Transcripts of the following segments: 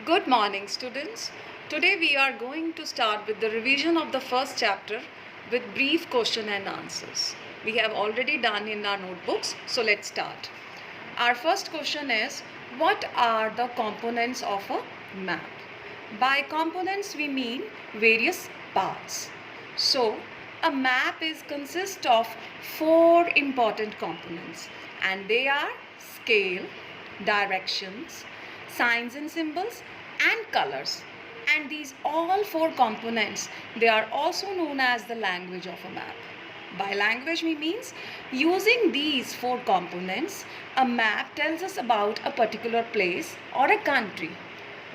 Good morning, students. Today we are going to start with the revision of the first chapter with brief question and answers. We have already done in our notebooks, so let's start. Our first question is, what are the components of a map? By components we mean various parts. So, a map consists of four important components, and they are scale, directions, signs and symbols, and colors. And these all four components, they are also known as the language of a map. By language we means using these four components, a map tells us about a particular place or a country.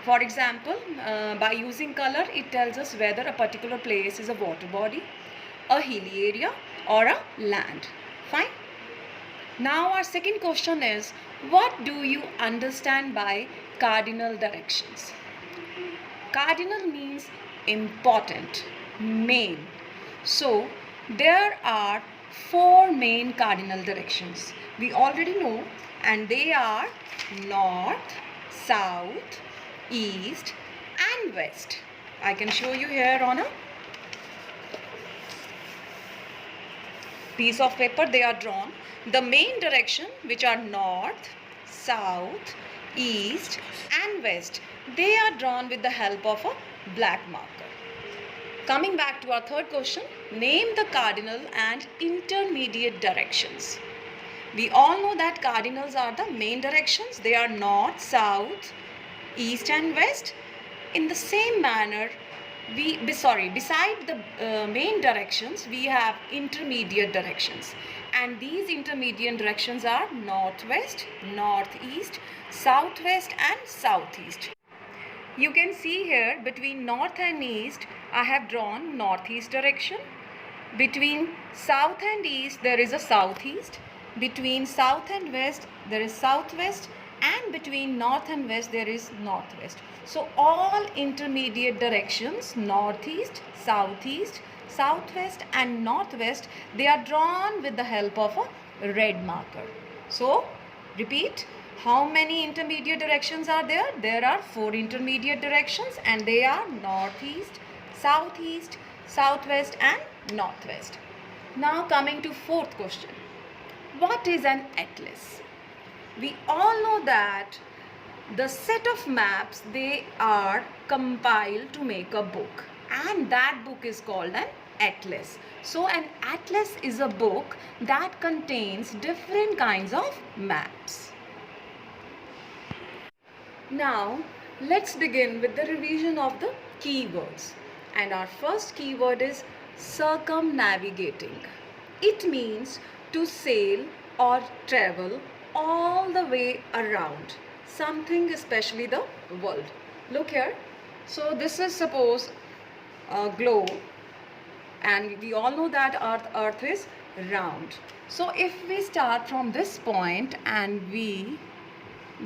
For example, by using color, it tells us whether a particular place is a water body, a hilly area, or a land. Fine. Now our second question is, what do you understand by cardinal directions? Cardinal means important, main. So there are four main cardinal directions. We already know, and they are north, south, east and west. I can show you here on a piece of paper. They are drawn. The main direction, which are north, south, east and west, they are drawn with the help of a black marker. Coming back to our third question, name the cardinal and intermediate directions. We all know that cardinals are the main directions. They are north, south, east and west. In the same manner, beside the main directions, we have intermediate directions. And these intermediate directions are northwest, northeast, southwest and southeast. You can see here between north and east, I have drawn northeast direction. Between south and east, there is a southeast. Between south and west, there is southwest. And between north and west, there is northwest. So all intermediate directions, northeast, southeast, southwest and northwest, they are drawn with the help of a red marker. So repeat, how many intermediate directions are there? There are four intermediate directions, and they are northeast, southeast, southwest and northwest. Now coming to fourth question. What is an atlas? We all know that the set of maps, they are compiled to make a book, and that book is called an atlas. So an atlas is a book that contains different kinds of maps. Now let's begin with the revision of the keywords, and our first keyword is circumnavigating. It means to sail or travel all the way around something, especially the world. Look here. So this is suppose a globe, and we all know that earth is round. So if we start from this point and we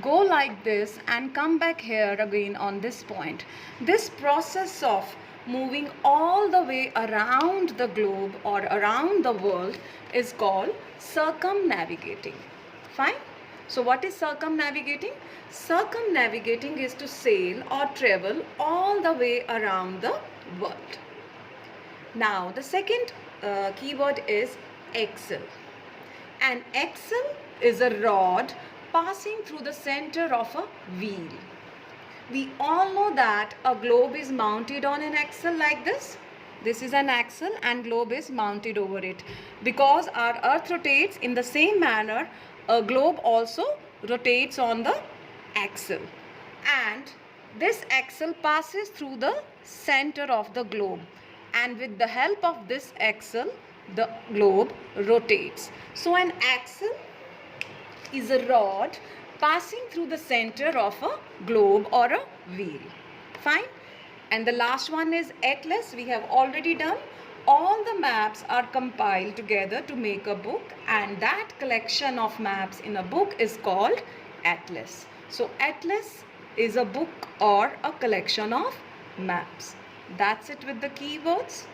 go like this and come back here again on this point, this process of moving all the way around the globe or around the world is called circumnavigating. Fine. So what is circumnavigating? Circumnavigating is to sail or travel all the way around the world. Now the second keyword is axle. An axle is a rod passing through the center of a wheel. We all know that a globe is mounted on an axle like this. This is an axle and globe is mounted over it. Because our earth rotates, in the same manner, a globe also rotates on the axle. And this axle passes through the center of the globe. And with the help of this axle, the globe rotates. So an axle is a rod passing through the center of a globe or a wheel. Fine. And the last one is atlas. We have already done. All the maps are compiled together to make a book, and that collection of maps in a book is called atlas. So atlas is a book or a collection of maps. That's it with the keywords.